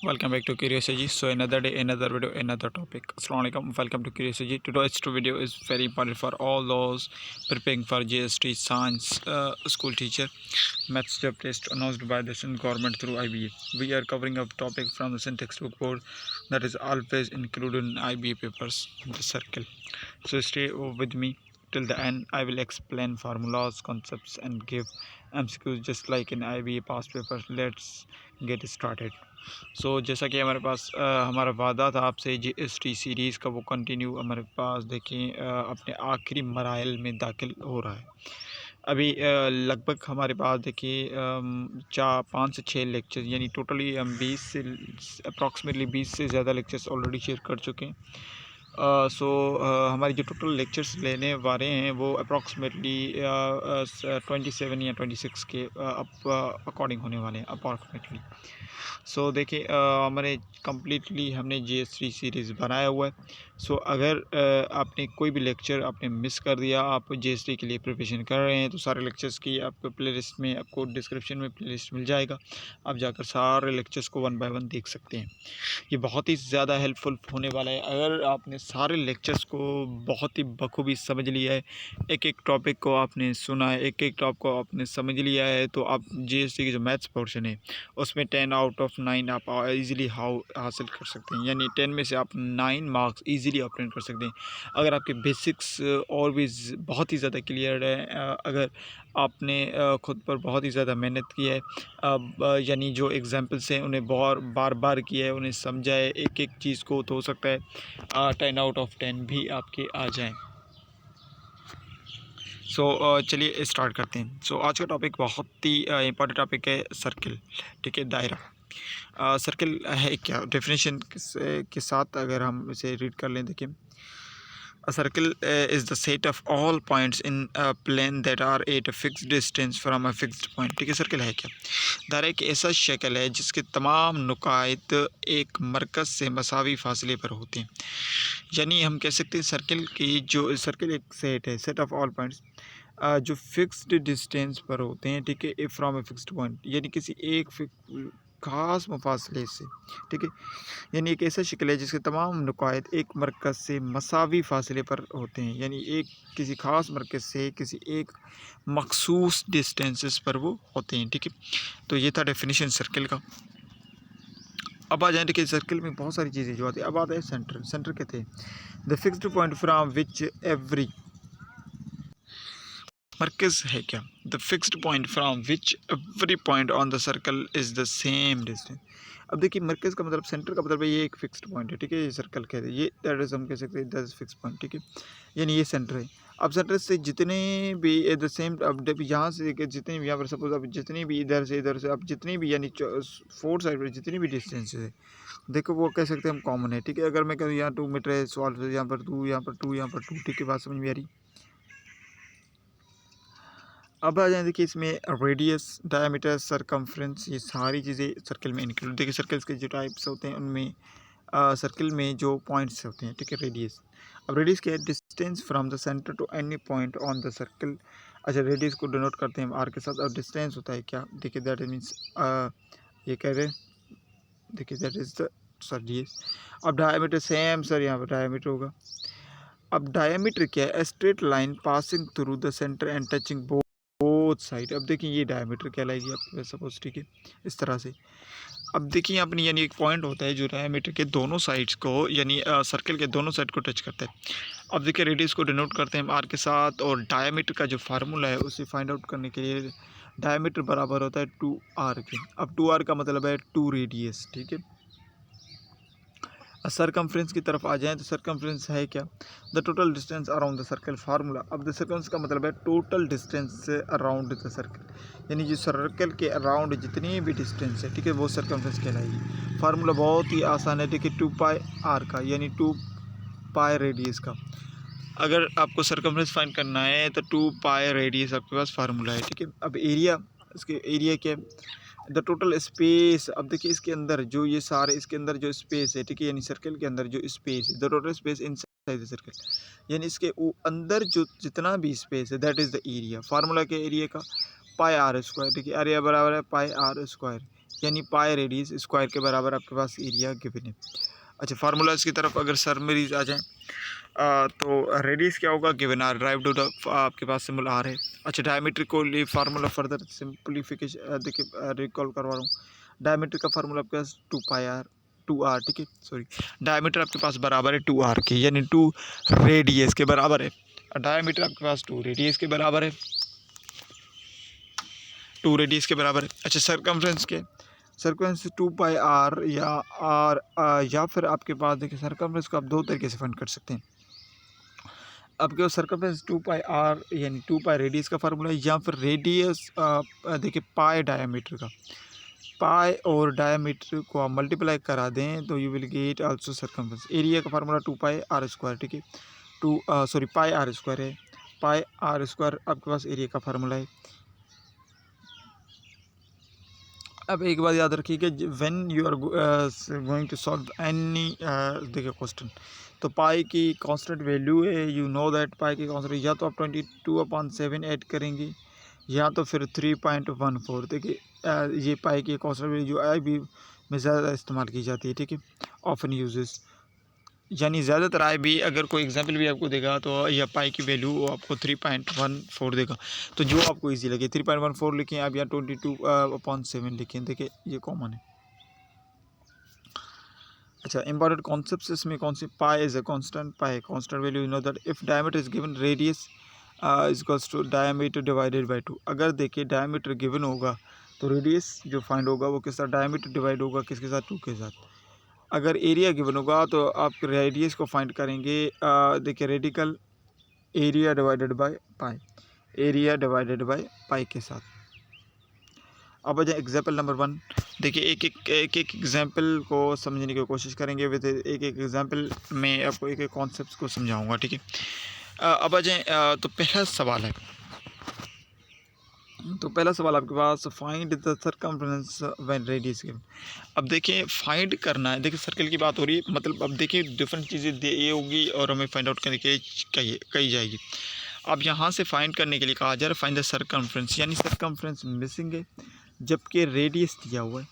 Welcome back to Curiosity. So another day, another video, another topic. Assalamualaikum. Welcome to Curiosity. Today's video is very important for all those preparing for GST Science School Teacher Maths Job Test announced by the Sindh government through IBA. We are covering a topic from the Sindh textbook board that is always included in IBA papers, the circle. So stay with me till the end. I will explain formulas, concepts, and give MCQs just like in IBA past papers. Let's get started. जैसा कि हमारे पास हमारा वादा था आपसे GST series का, वो continue हमारे पास देखें अपने आखिरी मराइल में दाखिल हो रहा है। अभी लगभग हमारे पास देखिए 5 से 6 लेक्चर, यानी टोटली हम 20 से अप्रॉक्सीमेटली 20 से ज़्यादा लेक्चर्स ऑलरेडी शेयर कर चुके हैं। हमारी जो टोटल लेक्चर्स लेने वाले हैं वो अप्रॉक्सीमेटली 27 या 26 के अकॉर्डिंग होने वाले हैं अप्रॉक्सीमेटली। देखिए हमारे कम्प्लीटली हमने GS3 सीरीज़ बनाया हुआ है। अगर आपने कोई भी लेक्चर आपने मिस कर दिया, आप GS3 के लिए प्रिपरेशन कर रहे हैं, तो सारे लेक्चर्स की आपको प्लेलिस्ट में, आपको डिस्क्रिप्शन में प्लेलिस्ट मिल जाएगा। आप जाकर सारे लेक्चर्स को 1 बाय 1 देख सकते हैं। ये बहुत ही ज़्यादा हेल्पफुल होने वाला है। अगर आपने सारे लेक्चर्स को बहुत ही बखूबी समझ लिया है, एक एक टॉपिक को आपने सुना है, एक एक टॉपिक को आपने समझ लिया है, तो आप GST की जो मैथ्स पोर्शन है उसमें 10 आउट ऑफ 9 आप ईज़िली हासिल कर सकते हैं, यानी 10 में से आप 9 मार्क्स ईज़िली ऑब्टेन कर सकते हैं। अगर आपके बेसिक्स और भी बहुत ही ज़्यादा क्लियर है, अगर आपने ख़ुद पर बहुत ही ज़्यादा मेहनत की है, यानी जो एग्जांपल्स हैं उन्हें बार बार किया है, उन्हें समझा है एक एक चीज़ को, तो हो सकता है 10 आउट ऑफ 10 भी आपके आ जाएं। चलिए स्टार्ट करते हैं। आज का टॉपिक बहुत ही इंपॉर्टेंट टॉपिक है, सर्किल। ठीक है, दायरा। सर्किल है क्या, डेफिनेशन के साथ अगर हम इसे रीड कर लें, देखिए A circle is the set of all points in a plane that are at a fixed distance from a fixed point। ठीक है, सर्किल है क्या, दायरा एक ऐसा शक्ल है जिसके तमाम नुकात एक मरकज़ से मसावी फासले पर होते हैं। यानी हम कह सकते हैं सर्किल की जो सर्किल एक सेट है, सेट ऑफ ऑल पॉइंट्स जो फिक्स्ड डिस्टेंस पर होते हैं। ठीक है, फ्रॉम ए फिक्स्ड पॉइंट, यानी किसी एक ख़ास मुफासले से। ठीक है, यानी एक ऐसा शक्ल है जिसके तमाम नुकात एक मरकज़ से मसावी फासले पर होते हैं, यानी एक किसी ख़ास मरकज़ से किसी एक मखसूस डिस्टेंसेस पर वो होते हैं। ठीक है, तो ये था डेफिनेशन सर्किल का। अब आ जाए, देखिए सर्किल में बहुत सारी चीज़ें जो आती है। अब आता है सेंटर। सेंटर कहते हैं the fixed point from which every, मरकज़ है क्या, the fixed point from which every point on the circle is the same distance. अब देखिए मरकज़ का मतलब, सेंटर का मतलब है ये एक फिक्स्ड पॉइंट है। ठीक है, ये सर्कल कहते हैं, ये दैट इज हम कह सकते हैं दैट इज फिक्स पॉइंट। ठीक है, यानी ये सेंटर है। अब सेंटर से जितने भी एट द सेम, अब यहाँ से जितने भी, यहाँ पर सपोज अब जितनी भी इधर से अब जितनी भी, यानी 4 साइड पर जितनी भी डिस्टेंस है, देखो वो कह सकते हैं हम कॉमन है। ठीक है, अगर मैं कहूँ यहाँ 2 मीटर है, सॉल्व यहाँ पर 2, यहाँ पर 2, यहाँ पर 2। ठीक है, बात समझ में आ रही। अब आ जाए, देखिए इसमें रेडियस, डायमीटर, सरकमफ्रेंस, ये सारी चीज़ें सर्कल में इंक्लूड। देखिए सर्कल्स के जो टाइप्स होते हैं उनमें सर्कल में जो पॉइंट्स होते हैं। ठीक है, रेडियस। अब रेडियस क्या है, distance from the centre to any point on the circle. अच्छा, रेडियस को डिनोट करते हैं आर के साथ। और डिस्टेंस होता है क्या, देखिए दैट मीन्स ये कह रहे हैं, देखिए दैट इज़ द रेडियस। अब डायमीटर सेम सर, यहाँ पर डायमीटर होगा। अब डायमीटर क्या है, straight line passing through the centre and touching both side. अब देखिए ये डायमीटर कहलाएगी आपके पास सपोज। ठीक है, इस तरह से। अब देखिए यहाँ पर, यानी एक पॉइंट होता है जो डायमीटर के दोनों साइड्स को, यानी सर्कल के दोनों साइड को टच करता है। अब देखिए रेडियस को डिनोट करते हैं आर के साथ, और डायमीटर का जो फार्मूला है उसे फाइंड आउट करने के लिए डायमीटर बराबर होता है 2r के। अब 2r का मतलब है 2 रेडियस। ठीक है, सरकमफ्रेंस की तरफ आ जाएं, तो सरकमफ्रेंस है क्या, the total distance around the circle. Formula, अब द सर्कम्फ्रेंस का मतलब है total distance around the circle, यानी जो सर्कल के अराउंड जितनी भी डिस्टेंस है। ठीक है, वो सरकमफ्रेंस कहलाएगी। फार्मूला बहुत ही आसान है, देखिए 2πr का, यानी 2π रेडियस का। अगर आपको सरकमफ्रेंस फाइंड करना है तो 2π रेडियस आपके पास फार्मूला है। ठीक है, अब एरिया, इसके एरिया क्या है, द टोटल स्पेस। अब देखिए इसके अंदर जो ये सारे, इसके अंदर जो स्पेस है, ठीक है, यानी सर्कल के अंदर जो स्पेस है, the total space inside the circle, यानी इसके अंदर जो जितना भी स्पेस है, that is the area. Formula के एरिया का पाई आर स्क्वायर। ठीक है, एरिया बराबर है पाई आर स्क्वायर। यानी पाई रेडियस स्क्वायर के बराबर आपके पास एरिया गिवन है। अच्छा, फार्मूलाज की तरफ अगर समरीज आ जाएँ तो रेडियस क्या होगा, given R, drive to the आपके पास सिंबल आर है। अच्छा, डायमीटर को लिए फार्मूला फर्दर सिंपलीफिकेशन देखिए रिकॉल करवा रहा हूँ। डायमीटर का फार्मूला आपके पास 2 पाई आर 2 आर, ठीक है, सॉरी, डायमीटर आपके पास बराबर है 2 आर के, यानी 2 रेडियस के बराबर है। डायमीटर आपके पास 2 रेडियस के बराबर है, 2 रेडियस के बराबर है। अच्छा, सरकमफ्रेंस के सर्कमफ्रेंस 2 पाई आर या फिर आपके पास देखिए सर्कमफ्रेंस को आप दो तरीके से फाइंड कर सकते हैं। आपके पास सर्कमफ्रेंस 2 पाई आर यानी 2 पाई रेडियस का फार्मूला है, या फिर रेडियस देखिए पाई डायमीटर का, पाई और डायमीटर को आप मल्टीप्लाई करा दें तो you will gate also circumference. Area का फार्मूला 2 पाई आर स्क्वायर, ठीक है, पाई आर स्क्वायर है, पाई आर स्क्वायर आपके पास एरिया का फार्मूला है। अब एक बात याद रखिए कि when you are going to solve any देखिए क्वेश्चन, तो पाई की कांस्टेंट वैल्यू है, यू नो दैट पाई की कांस्टेंट या तो आप 22/7 ऐड करेंगे या तो फिर 3.14। देखिए ये पाई की कांस्टेंट वैल्यू जो आई बी में ज़्यादा इस्तेमाल की जाती है, ठीक है, ऑफन यूजेस, यानी ज़्यादातर आई बी अगर कोई एग्जांपल भी आपको देगा तो यह पाई की वैल्यू आपको 3.14 देगा, तो जो आपको इजी लगे 3.14 लिखें आप, या 22/7 लिखें, देखिए ये कॉमन है। अच्छा, इंपॉर्टेंट कॉन्सेप्ट्स इसमें कौन सी, pi is a constant, pi constant value, you know that if diameter is given radius is equals to diameter divided by 2। अगर देखिए डायमीटर गिवन होगा तो रेडियस जो फाइंड होगा वो किस साथ, डायमीटर डिवाइड होगा किसके साथ, 2 के साथ। अगर एरिया गिवन होगा तो आप रेडियस को फाइंड करेंगे देखिए radical area divided by pi, area divided by pi के साथ। अब आ जाए एग्जाम्पल नंबर 1। देखिए एक एग्जाम्पल को समझने की कोशिश करेंगे, विद एक एग्जाम्पल में आपको एक कॉन्सेप्ट को समझाऊंगा, ठीक है। अब आ जाए तो पहला सवाल है, तो पहला सवाल आपके पास, find the circumference when radius given. अब देखिए फाइंड करना है, देखिए सर्कल की बात हो रही है, मतलब अब देखिए डिफरेंट चीज़ें ये होगी और हमें फाइंड आउट करने के लिए कही जाएगी। अब यहाँ से फाइंड करने के लिए कहा जा रहा है फाइंड द सर्कमफ्रेंस, यानी सर्कमफ्रेंस मिसिंग है जबकि रेडियस दिया हुआ है।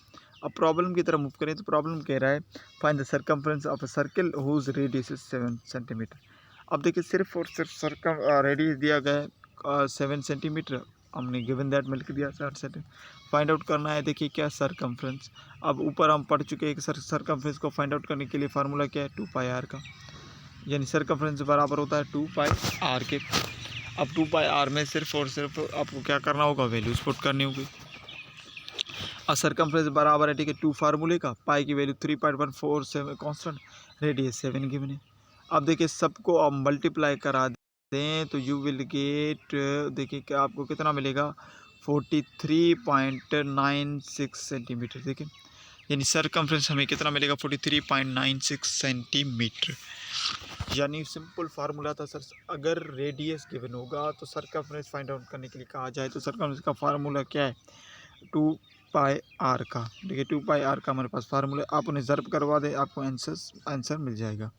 अब प्रॉब्लम की तरफ मूव करें तो प्रॉब्लम कह रहा है find the circumference of a circle whose radius is 7 centimetre. अब देखिए सिर्फ और सिर्फ सर्कम रेडियस दिया गया है 7 सेंटीमीटर, हमने गिवन दैट मिल के दिया 7 सेंटीमीटर। फाइंड आउट करना है, देखिए क्या सर्कमफ्रेंस। अब ऊपर हम पढ़ चुके हैं कि सर्कमफ्रेंस को फाइंड आउट करने के लिए फार्मूला क्या है, 2 पाई आर का, यानी सर्कमफ्रेंस बराबर होता है 2 पाई आर के। अब 2 पाई आर में सिर्फ और सिर्फ आपको क्या करना होगा, वैल्यूज पुट करनी होगी। और सर्कमफ्रेंस बराबर है, ठीक है, 2 फार्मूले का, पाई की वैल्यू 3.147 कांस्टेंट, रेडियस 7 गिवन है। अब देखिए सबको आप मल्टीप्लाई करा दें तो यू विल गेट, देखिए क्या आपको कितना मिलेगा, 43.96 सेंटीमीटर। देखिए यानी सर्कमफ्रेंस हमें कितना मिलेगा, 43.96 सेंटीमीटर। यानी सिंपल फार्मूला था सर, अगर रेडियस गिवन होगा तो सर्कमफ्रेंस फाइंड आउट करने के लिए कहा जाए तो सर्कमफ्रेंस का फार्मूला क्या है, 2 पाई आर का। देखिए 2 पाई आर का हमारे पास फार्मूला, आप उन्हें ज़र्ब करवा दें आपको आंसर मिल जाएगा।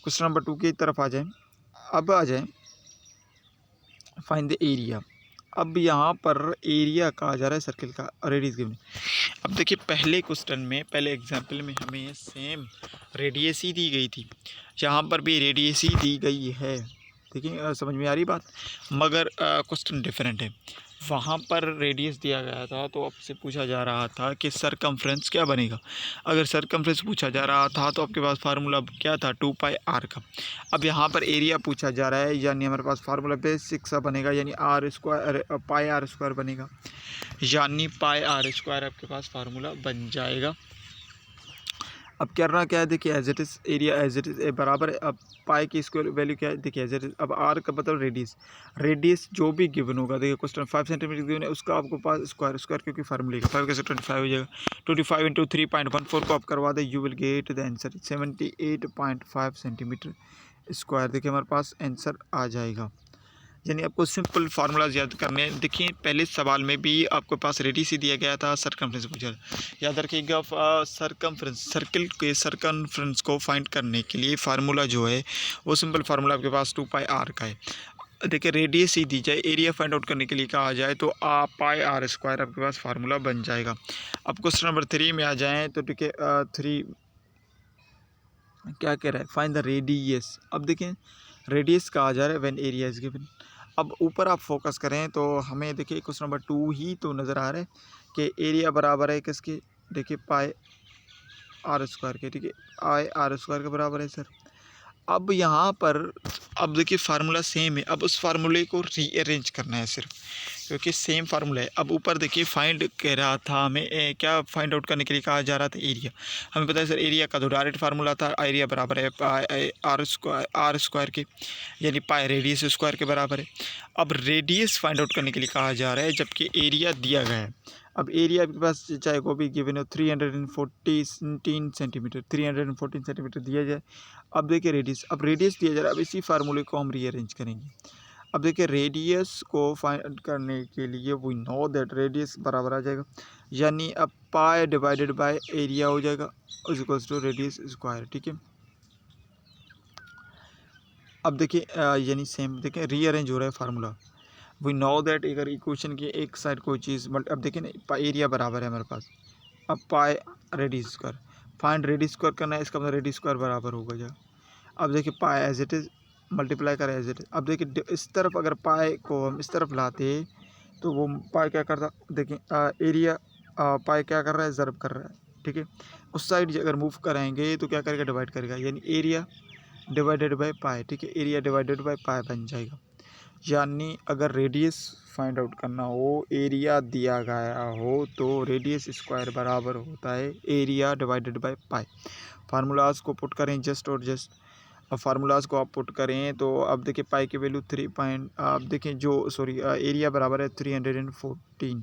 क्वेश्चन नंबर 2 की तरफ आ जाएं। अब आ जाएं फाइंड द एरिया। अब यहाँ पर एरिया कहा जा रहा है सर्किल का, रेडियस गिवन। अब देखिए पहले क्वेश्चन में, पहले एग्जाम्पल में हमें सेम रेडियस ही दी गई थी, यहाँ पर भी रेडियस ही दी गई है। देखिए समझ में आ रही बात, मगर क्वेश्चन डिफरेंट है। वहाँ पर रेडियस दिया गया था तो आपसे पूछा जा रहा था कि सर्कमफ्रेंस क्या बनेगा। अगर सर्कमफ्रेंस पूछा जा रहा था तो आपके पास फार्मूला क्या था, 2 पाई आर का। अब यहाँ पर एरिया पूछा जा रहा है, यानी हमारे पास फार्मूला बेसिक सा बनेगा, यानी R square, pi R square बनेगा, यानी पाई आर स्क्वायर आपके पास फार्मूला बन जाएगा। अब करना क्या है, देखिए as it is, area as it is बराबर है। अब पाई की स्क्वायर वैल्यू क्या है, देखिए एज इट इज़। अब आर का मतलब रेडियस, रेडियस जो भी गिवन होगा, देखिए क्वेश्चन 5 सेंटीमीटर गिवन है, उसका आपको पास स्क्वायर क्योंकि फार्मूले का 5 कैसे 25 हो जाएगा, 25 इंटू 3.14 को आप करवा दें, you will get the answer 78.5 centimetre square. देखिए हमारे पास आंसर आ जाएगा। यानी आपको सिंपल फार्मूलाज याद करने हैं। देखिए पहले सवाल में भी आपके पास रेडियस ही दिया गया था, सर्कमफ्रेंस पूछा, याद रखिएगा सर्कमफ्रेंस, सर्किल के सर्कमफ्रेंस को फाइंड करने के लिए फार्मूला जो है वो सिंपल फार्मूला आपके पास 2 पाई आर का है। देखिए रेडियस ही दी जाए, एरिया फाइंड आउट करने के लिए कहा जाए तो पाई आर स्क्वायर आपके पास फार्मूला बन जाएगा। अब क्वेश्चन नंबर 3 में आ जाएँ तो ठीक है, 3 क्या कह रहा है, फाइंड द रेडियस। अब देखें रेडियस कहा जा रहा है व्हेन एरिया इज गिवन। अब ऊपर आप फोकस करें तो हमें देखिए क्वेश्चन नंबर 2 ही तो नज़र आ रहा है कि एरिया बराबर है किसके, देखिए पाई आर स्क्वायर के, ठीक है, आई आर स्क्वायर के बराबर है सर। अब यहाँ पर अब देखिए फार्मूला सेम है, अब उस फार्मूले को रीअरेंज करना है सिर्फ, क्योंकि सेम फार्मूला है। अब ऊपर देखिए फाइंड कह रहा था हमें क्या फाइंड आउट करने के लिए कहा जा रहा था, एरिया। हमें पता है सर एरिया का तो डायरेक्ट फार्मूला था, एरिया बराबर है पाई आर स्क्वायर के, यानी पाई रेडियस स्क्वायर के बराबर है। अब रेडियस फाइंड आउट करने के लिए कहा जा रहा है जबकि एरिया दिया गया है। अब एरिया आपके पास चाहे वो भी गिवन हो 314 सेंटीमीटर, 314 सेंटीमीटर दिया जाए। अब देखिए रेडियस, अब रेडियस दिया जा रहा है, अब इसी फार्मूले को हम रीअरेंज करेंगे। अब देखिए रेडियस को फाइंड करने के लिए वी नो दैट रेडियस बराबर आ जाएगा, यानी अब पाई डिवाइडेड बाय एरिया हो जाएगा is equals to radius square, ठीक है। अब देखिए यानी सेम देखिए रीअरेंज हो रहा है फार्मूला। वी नो दैट अगर इक्वेशन की एक साइड कोई चीज़ बट अब देखिए ना एरिया बराबर है हमारे पास, अब पाई radius square, find radius square करना है, इसका मतलब रेडियस स्क्वायर बराबर होगा जाएगा। अब देखिए पाई एज इट इज़ मल्टीप्लाई करें एज इट इज़। अब देखिए इस तरफ अगर पाई को हम इस तरफ लाते तो वो पाई क्या करता, देखिए एरिया पाई क्या कर रहा है, ज़र्ब कर रहा है, ठीक है। उस साइड अगर मूव कराएंगे तो क्या करेगा, डिवाइड करेगा, यानी एरिया डिवाइडेड बाय पाई, ठीक है, एरिया डिवाइडेड बाय पाई बन जाएगा। यानी अगर रेडियस फाइंड आउट करना हो, एरिया दिया गया हो तो रेडियस स्क्वायर बराबर होता है area divided by pi. Formulas को पुट करें जस्ट और जस्ट, अब फार्मूलाज को आप पुट करें तो अब देखिए पाई की वैल्यू 3 पॉइंट, अब देखिए जो सॉरी एरिया बराबर है 314,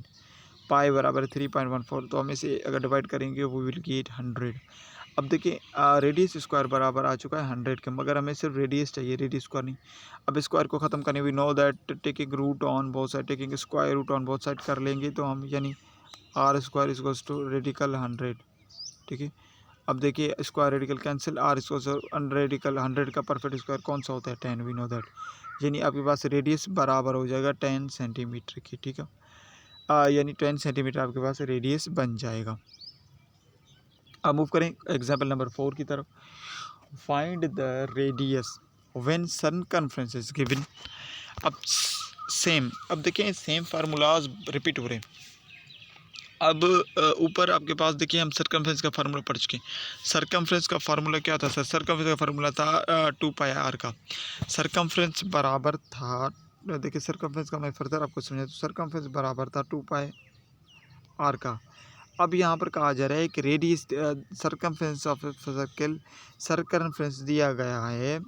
पाई बराबर है 3.14, तो हम इसे अगर डिवाइड करेंगे वो विल गेट 100। अब देखिए रेडियस स्क्वायर बराबर आ चुका है 100 के, मगर हमें सिर्फ रेडियस चाहिए, रेडियस स्क्वायर नहीं। अब स्क्वायर को ख़त्म करने we know that taking root on both side, taking square root on both side कर लेंगे तो हम यानी R square equals to radical 100, ठीक है। अब देखिए square radical cancel, R square radical 100 का परफेक्ट स्क्वायर कौन सा होता है, 10, वी नो दैट, यानी आपके पास रेडियस बराबर हो जाएगा 10 सेंटीमीटर की, ठीक है। यानी 10 सेंटीमीटर आपके पास रेडियस बन जाएगा। अब मूव करें एग्जाम्पल नंबर 4 की तरफ। Find the radius when circumference is given. अब सेम, अब देखें सेम फार्मूलाज रिपीट हो रहे हैं। अब ऊपर आपके पास देखिए हम सर्कमफ्रेंस का फार्मूला पढ़ चुके हैं। सर्कमफ्रेंस का फार्मूला क्या था सर, सर्कमफ्रेंस का फार्मूला था 2 पाई आर का। सर्कमफ्रेंस बराबर था, देखिए सर्कमफ्रेंस का मैं फर्दर आपको समझा, तो सर्कमफ्रेंस बराबर था 2 पाई आर का। अब यहाँ पर कहा जा रहा है कि radius circumference of circle, circumference दिया गया है,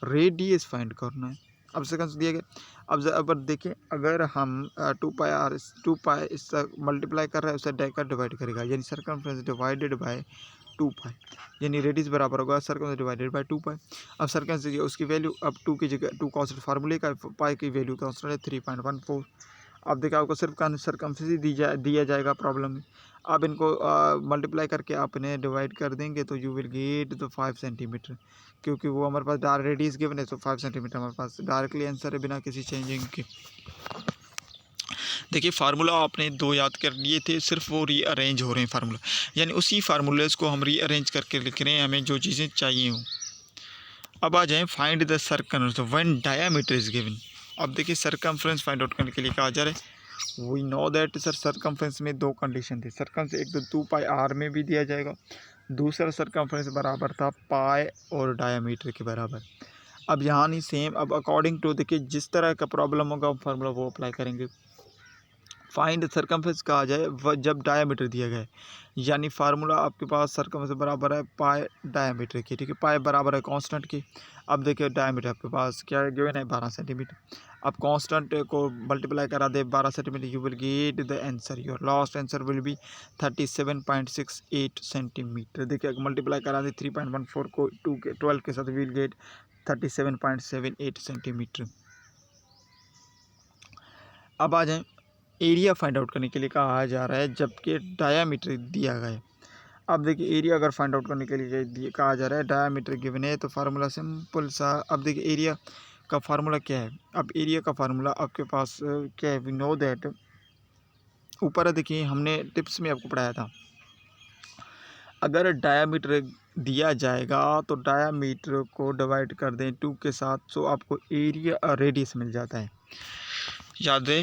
रेडियस फाइंड करना है। अब सर्कमफ्रेंस दिया गया, अब देखिए अगर हम 2 पाई आर 2 पाई इससे मल्टीप्लाई कर रहे हैं उससे डेका डिवाइड करेगा, यानी सर्कमफ्रेंस डिवाइडेड बाय 2 पाई, यानी रेडियस बराबर होगा सर्कमफ्रेंस डिवाइडेड बाय 2 पाई। अब सर्कमफ्रेंस उसकी वैल्यू, अब 2 की जगह 2 कांस्टेंट फार्मूले का, पाई की वैल्यू कांस्टेंट है 3.14। अब देखिए आपको सिर्फ सर्कमफ्रेंस ही दिया जाएगा प्रॉब्लम में। आप इनको मल्टीप्लाई करके आप इन्हें डिवाइड कर देंगे तो you will get the 5 centimetre, क्योंकि वो हमारे पास डायरेक्ट रेडियस गिवन है, तो 5 सेंटीमीटर हमारे पास डायरेक्टली आंसर है बिना किसी चेंजिंग के। देखिए फार्मूला आपने 2 याद कर लिए थे, सिर्फ वो रीअरेंज हो रहे हैं फार्मूला, यानी उसी फार्मूलेस को हम रीअरेंज करके लिख रहे हैं हमें जो चीज़ें चाहिए हों। अब आ जाएँ find the circumference when diameter is given. अब देखिए सर्कमफ्रेंस फाइंड आउट करने के लिए कहा जा रहा है, we know that sir circumference में 2 कंडीशन थी। सर्कमफ्रेंस एक तो 2 पाई आर में भी दिया जाएगा, दूसरा सर्कमफ्रेंस बराबर था पाई और डायमीटर के बराबर। अब यहाँ नहीं सेम, अब अकॉर्डिंग टू देखिए जिस तरह का प्रॉब्लम होगा फार्मूला वो अप्लाई करेंगे। फाइंड सर्कमफ्रेंस कहा जाए जब डायमीटर दिया गया है, यानी फार्मूला आपके पास सर्कमफ्रेंस बराबर है पाई डायमीटर की, ठीक है, पाई बराबर है कांस्टेंट की। अब देखिए डायमीटर आपके पास क्या गिवन है 12 सेंटीमीटर। अब कांस्टेंट को मल्टीप्लाई करा दे 12 centimetre, you will get the answer, your last answer will be 37.68 centimetre. देखिए मल्टीप्लाई करा दे 3.14 को 12 के साथ, विल गेट 37.78 सेंटीमीटर। अब आ जाए एरिया फाइंड आउट करने के लिए कहा जा रहा है जबकि डायामीटर दिया गया है। अब देखिए एरिया अगर फाइंड आउट करने के लिए कहा जा रहा है, डायामीटर गिवन है, तो फार्मूला सिंपल सा। अब देखिए एरिया का फार्मूला क्या है। अब एरिया का फार्मूला आपके पास क्या है, वी नो दैट, ऊपर देखिए हमने टिप्स में आपको पढ़ाया था, अगर डायामीटर दिया जाएगा तो डायामीटर को डिवाइड कर दें 2 के साथ, सो आपको एरिया रेडियस मिल जाता है। याद है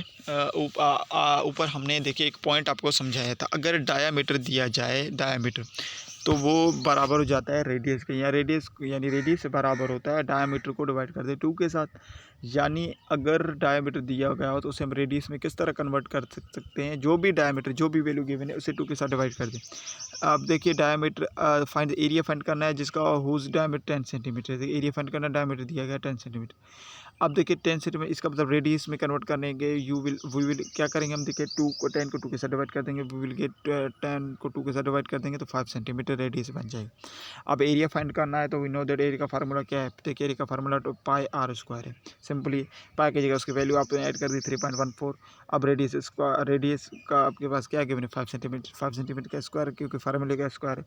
ऊपर हमने देखिए एक पॉइंट आपको समझाया था, अगर डायामीटर दिया जाए डायामीटर तो वो बराबर हो जाता है रेडियस के, या रेडियस यानी रेडियस से बराबर होता है डायामीटर को डिवाइड कर दे 2 के साथ। यानी अगर डायामीटर दिया गया हो तो उसे हम रेडियस में किस तरह कन्वर्ट कर सकते हैं, जो भी डायामीटर जो भी वैल्यू गिवन है उसे 2 के साथ डिवाइड कर दें। अब देखिए डायामीटर फाइंड एरिया फाइंड करना है जिसका whose diameter 10 centimetre, area find करना, डायामीटर दिया गया 10 सेंटीमीटर। अब देखिए 10 सेंटीमीटर इसका मतलब रेडियस में कन्वर्ट करने के वी विल क्या करेंगे हम, देखिए 10 को 2 के साथ डिवाइड कर देंगे, वी विल गेट 10 को 2 के साथ डिवाइड कर देंगे तो 5 सेंटीमीटर रेडियस बन जाएगी। अब एरिया फाइंड करना है तो वी नो दैट एरिया का फार्मूला क्या है, देखिए एरिया का फार्मूला तो पाई आर स्क्वायर है। सिंपली पाई की जगह उसकी वैल्यू आपने ऐड कर दी 3.14। अब रेडियस का आपके पास क्या गिवन है 5 सेंटीमीटर, 5 सेंटीमीटर का स्क्वायर क्योंकि फार्मूले का स्क्वायर है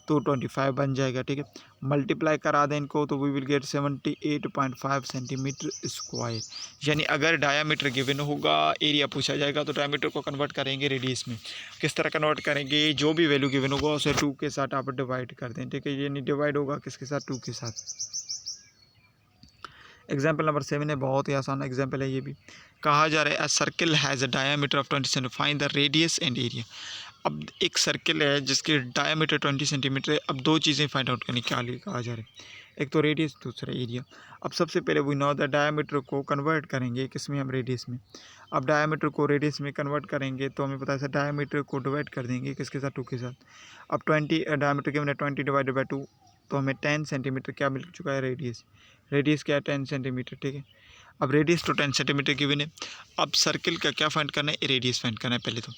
तो 25 बन जाएगा। ठीक है, मल्टीप्लाई करा दें इनको तो we will get 78.5 centimetre square. यानी अगर डायामीटर गिवन होगा, एरिया पूछा जाएगा तो डायामीटर को कन्वर्ट करेंगे रेडियस में। किस तरह कन्वर्ट करेंगे, जो भी वैल्यू गिवन होगा उसे 2 के साथ आप डिवाइड कर दें। ठीक है, ये नहीं डिवाइड होगा किसके साथ, 2 के साथ। एग्जाम्पल नंबर 7 है, बहुत ही आसान एग्जाम्पल है ये भी। कहा जा रहा है अ circle has a diameter of 20 centimetre, find the radius and area. अब एक सर्किल है जिसके डायामीटर 20 सेंटीमीटर है। अब दो चीज़ें फाइंड आउट करने के लिए कहा जा रहा है, एक तो रेडियस, दूसरा एरिया। अब सबसे पहले वी नो द डायामीटर को कन्वर्ट करेंगे किस में, हम रेडियस में। अब डायामीटर को रेडियस में कन्वर्ट करेंगे तो हमें पता है डायामीटर को डिवाइड कर देंगे किसके साथ, 2 के साथ। अब 20 डायामीटर के मैंने 20 डिवाइडेड बाई 2 तो हमें 10 सेंटीमीटर क्या मिल चुका है, रेडियस। रेडियस क्या है, 10 सेंटीमीटर। ठीक है, अब रेडियस तो 10 सेंटीमीटर गिवन है। अब सर्किल का क्या फाइंड करना है, रेडियस फाइंड करना है पहले तो।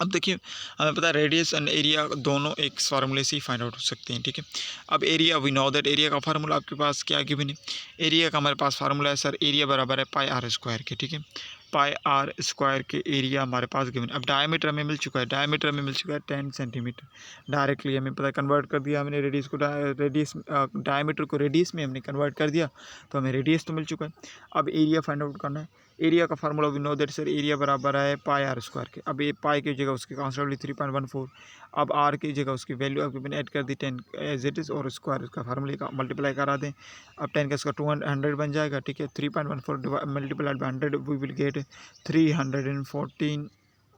अब देखिए हमें पता है रेडियस एंड एरिया दोनों एक फार्मूले से ही फाइंड आउट हो सकते हैं। ठीक है, अब area we know that, area का फार्मूला आपके पास क्या गिवन है, एरिया का हमारे पास फार्मूला है सर, एरिया बराबर है पाई आर स्क्वायर के। ठीक है, पाई आर स्क्वायर के एरिया हमारे पास गिवन। अब डायमीटर हमें मिल चुका है, डायमीटर हमें मिल चुका है 10 सेंटीमीटर। डायरेक्टली हमें पता कन्वर्ट कर दिया हमने रेडियस को, रेडियस डायमीटर को रेडियस में हमने कन्वर्ट कर दिया तो हमें रेडियस तो मिल चुका है। अब एरिया फाइंड आउट करना है, एरिया का formula we know that sir, area बराबर है पाई आर स्क्वायर के। अब ये पाई की जगह उसकी कॉन्स्टेंट 3.14, अब आर की जगह उसकी वैल्यू आपके मैंने ऐड कर दी 10 एज इट इज़, और स्क्वायर उसका फार्मूले का मल्टीप्लाई करा दें। अब 10 का इसका 200 बन जाएगा। ठीक है, 3.14 multiplied by 100 we will get 314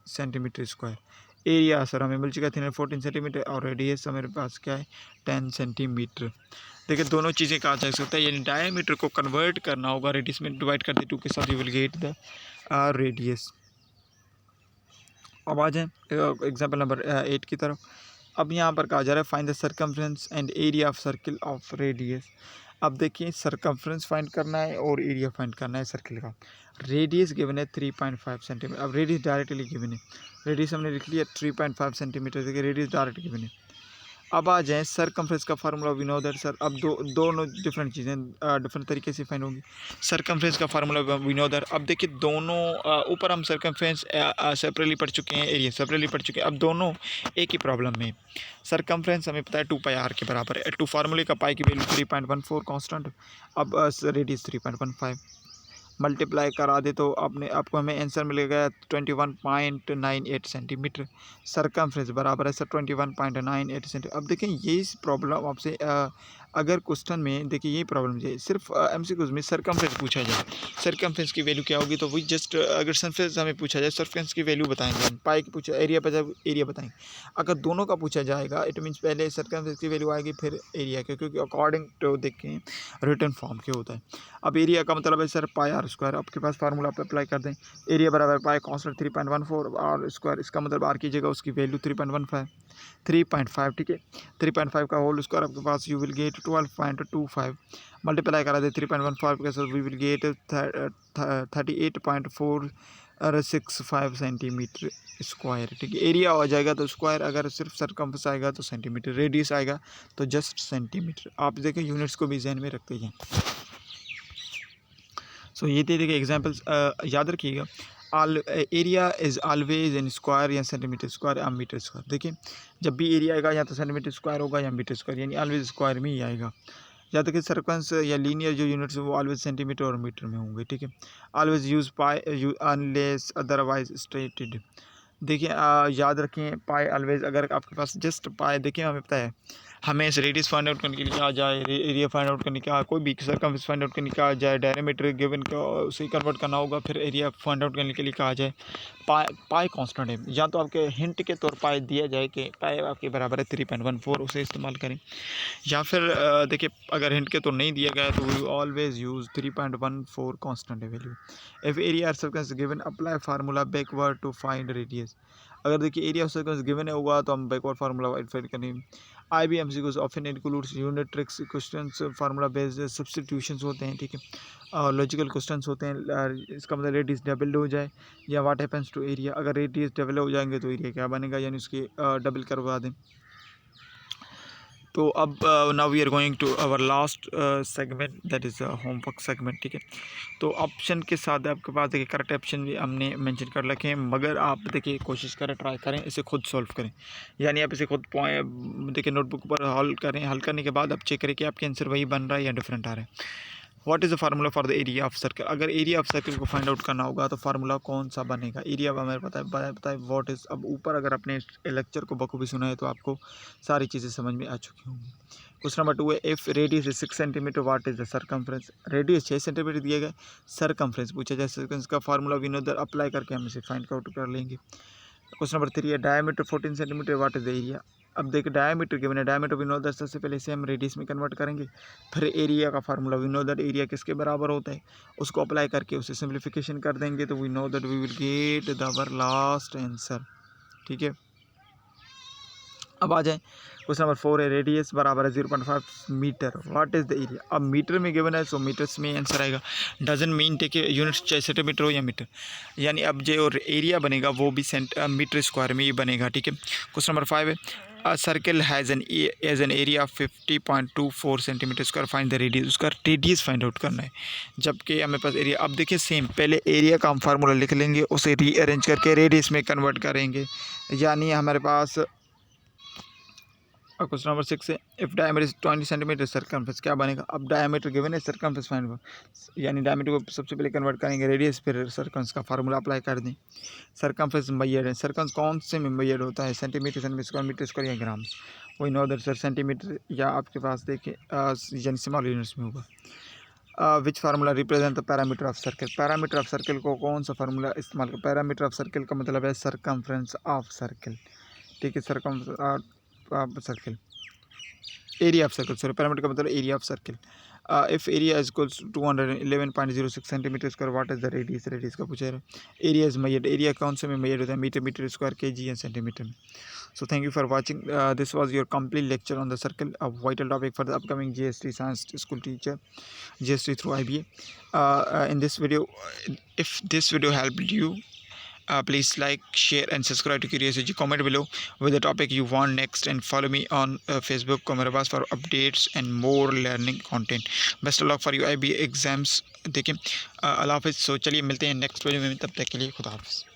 centimetre square. Area sir हमें मिल चुका है 314 सेंटीमीटर, और रेडियस हमारे पास क्या है 10 सेंटीमीटर। देखिए दोनों चीज़ें कहा जा सकता है, यानी डायमीटर को कन्वर्ट करना होगा रेडियस में, डिवाइड कर दे 2 के साथ, you will get the radius. अब आ जाए एग्जाम्पल नंबर 8 की तरफ। अब यहाँ पर कहा जा रहा है find the circumference and area of circle of radius. अब देखिए सर्कमफ्रेंस फाइंड करना है और एरिया फाइंड करना है सर्किल का। रेडियस गिवन है 3.5 सेंटीमीटर। अब रेडियस डायरेक्टली गिवन है, रेडियस हमने लिख लिया 3.5 सेंटीमीटर, देखिए रेडियस डायरेक्ट गिवन है। अब आ जाएँ सर्कमफ्रेंस का formula we know that sir, अब दोनों डिफरेंट चीज़ें डिफरेंट तरीके से फाइंड होंगी। सर्कमफ्रेंस का फार्मूला वी नो दैट, अब देखिए दोनों ऊपर हम सर्कमफ्रेंस सेपरेटली पढ़ चुके हैं, एरिया सेपरेटली पढ़ चुके हैं। अब दोनों एक ही प्रॉब्लम में, सर्कमफ्रेंस हमें पता है 2 पाई आर के बराबर है, टू फार्मूले का पाई की वैल्यू 3.14 कांस्टेंट, अब रेडियस 3.15 मल्टीप्लाई करा दे तो आपको हमें आंसर मिलेगा 21.98 सेंटीमीटर। सर्कमफ्रेंस बराबर है सर 21.98 सेंटीमीटर। अब देखें ये प्रॉब्लम आपसे अगर क्वेश्चन में देखिए ये प्रॉब्लम है, सिर्फ एमसीक्यूज में सर्कमफ्रेंस पूछा जाए, सर्कमफ्रेंस की वैल्यू क्या होगी तो वही जस्ट अगर सर्कमफ्रेंस हमें पूछा जाए, सर्कमफ्रेंस की वैल्यू बताएंगे हम, पाई की पूछा एरिया पर जब एरिया बताएंगे। अगर दोनों का पूछा जाएगा इट मीन्स पहले सर्कमफ्रेंस की वैल्यू आएगी फिर एरिया की, क्योंकि अकॉर्डिंग टू देखें रिटर्न फॉर्म के होता है। अब एरिया का मतलब है सर पाई आर स्क्वायर, आपके पास फार्मूला आप अप्लाई कर दें, एरिया बराबर पाई कांस्टेंट 3.14 आर स्क्वायर, इसका मतलब आर की जगह उसकी वैल्यू 3.5। ठीक है, 3.5 का होल स्क्वायर आपके पास यू विल गेट 12.25 मल्टीप्लाई करा दे 3.15 के साथ we will get 38.465 centimetre square. ठीक है, एरिया आ जाएगा तो स्क्वायर, अगर सिर्फ सर्कमफ्रेंस आएगा तो सेंटीमीटर, रेडियस आएगा तो जस्ट सेंटीमीटर। आप देखें यूनिट्स को भी जहन में रखते हैं। सो ये थे देखिए एग्जाम्पल्स, याद रखिएगा area is always in square या सेंटीमीटर स्क्वायर या मीटर स्क्वायर। देखिए जब भी एरिया आएगा या तो सेंटीमीटर स्क्वायर होगा या मीटर स्क्वायर, यानी ऑलवेज स्क्वायर में ही आएगा। या देखिए सर्कम्फ्रेंस या लीनियर जो यूनिट्स वो ऑलवेज सेंटीमीटर और मीटर में होंगे, ठीक है। ऑलवेज यूज पाई अनलेस अदरवाइज स्टेटेड। देखिए याद रखें पाई ऑलवेज, अगर आपके पास जस्ट पाई, देखिए हमें पता है हमें इस रेडियस फाइंड आउट करने के लिए क्या आ जाए, एरिया फाइंड आउट करने का, कोई भी सर्कमफेरेंस फाइंड आउट करने का आ जाए, डायमीटर गिवन का उसे कन्वर्ट करना होगा, फिर एरिया फाइंड आउट करने के लिए कहा आ जाए। पाई कांस्टेंट है, या तो आपके हिंट के तौर पर दिया जाए कि पाई आपके बराबर है 3.14, उसे इस्तेमाल करें, या फिर देखिए अगर हिंट के तो नहीं दिया गया तो वी ऑलवेज यूज़ 3.14 कांस्टेंट है value. If area or circumference given apply formula backward to find radius. अगर देखिए एरिया ऑफ सर्कम्फ्रेंस गिवन है होगा तो हम बैकवर्ड फार्मूला फाइंड करें। IBMCs often includes unit tricks questions, formula based substitutions होते हैं, ठीक है, और लॉजिकल क्वेश्चंस होते हैं। इसका मतलब रेडियस डबल हो जाए या व्हाट हैपेंस टू एरिया, अगर रेडियस डबल हो जाएंगे तो एरिया क्या बनेगा, यानी उसकी डबल करवा दें। तो अब now we are going to our last segment, that is homework segment, ठीक है। तो ऑप्शन के साथ आपके पास देखिए करेक्ट ऑप्शन भी हमने मेंशन कर रखे हैं, मगर आप देखिए कोशिश करें, ट्राई करें, इसे खुद सॉल्व करें, यानी आप इसे खुद देखिए नोटबुक पर हल करें। हल करने के बाद आप चेक करें कि आपके आंसर वही बन रहा है या डिफरेंट आ रहा है। What is the formula for the area of circle. अगर एरिया ऑफ सर्कल को फाइंड आउट करना होगा तो फार्मूला कौन सा बनेगा, एरिया हमें पता है व्हाट इज़। अब ऊपर अगर आपने लेक्चर को बखूबी सुना है तो आपको सारी चीज़ें समझ में आ चुकी होंगी। क्वेश्चन नंबर 2 है, if radius is 6 centimetre what is the circumference. Radius 6 centimetre दिया गया, सरकमफ्रेंस पूछा जाए, सरकमफ्रेंस का formula we know that, apply करके हम इसे फाइंड आउट कर लेंगे। क्वेश्चन नंबर 3 है, diameter 14 centimetre what is the area. अब देखिए डायमीटर गिवन है, डायमीटर वी नो दैट, सबसे पहले इसे हम रेडियस में कन्वर्ट करेंगे, फिर एरिया का formula we know that area किसके बराबर होता है, उसको अप्लाई करके उसे सिंप्लीफिकेशन कर देंगे तो we know that we will get the our last answer, ठीक है। अब आ जाए क्वेश्चन नंबर 4 है, रेडियस बराबर है 0.5 metre what is the area. अब मीटर में गिवन है, सो मीटर्स में आंसर आएगा, डजंट मीन टेक यूनिट चाहे सेंटीमीटर हो या मीटर, यानी अब जो एरिया बनेगा वो भी मीटर स्क्वायर में ही बनेगा, ठीक है। क्वेश्चन नंबर 5 है, a circle has an area of 50.24 centimetre square, find the radius. उसका रेडियस फाइंड आउट करना है, जबकि हमें पास एरिया। अब देखिए सेम, पहले एरिया का हम फार्मूला लिख लेंगे, उसे रीअरेंज करके रेडियस में कन्वर्ट करेंगे, यानी हमारे पास क्वेश्चन नंबर 6 है, if diameter is 20 centimetre circumference क्या बनेगा। अब डायमीटर गिवन है, सर्कमफ्रेंस फाइंड, यानी डायमीटर को सबसे पहले कन्वर्ट करेंगे रेडियस, फिर सर्कम्फ्रेंस का फार्मूला अप्लाई कर दें। सर्कमफ्रेंस मेजर्ड है, सर्कम्फ्रेंस कौन से में मेजर्ड होता है, centimetre, centimetre square, metre square या ग्राम्स। वही नो दैट सर सेंटीमीटर या आपके पास देखिए यानी स्मॉल यूनिट्स में होगा। Which formula represent the parameter of circle. Parameter of circle को कौन सा फार्मूला इस्तेमाल कर, पैरामीटर ऑफ सर्कल का मतलब है सर्कमफ्रेंस ऑफ सर्कल, ठीक है, circle, area of circle, sorry parameter का मतलब area of circle. If area is equals to 211.06 centimetre square what is the radius, radius का पूछा है। एरिया इज मेजर्ड, एरिया कौन से में मेजर्ड होता है, मीटर, मीटर स्क्वायर, केजी या सेंटीमीटर में। So thank you for watching. This was your complete lecture on the circle, a vital topic for the upcoming GST science school teacher, GST through IBA. In this video, if this video helped you, please like, share and subscribe to Curiosity. Comment below with the topic you want next and follow me on Facebook Komarabas for updates and more learning content. Best of luck for your IBA exams. देखें अल्लाह हाफिज़। सो चलिए मिलते हैं next video में, तब तक के लिए खुदा हाफिज़।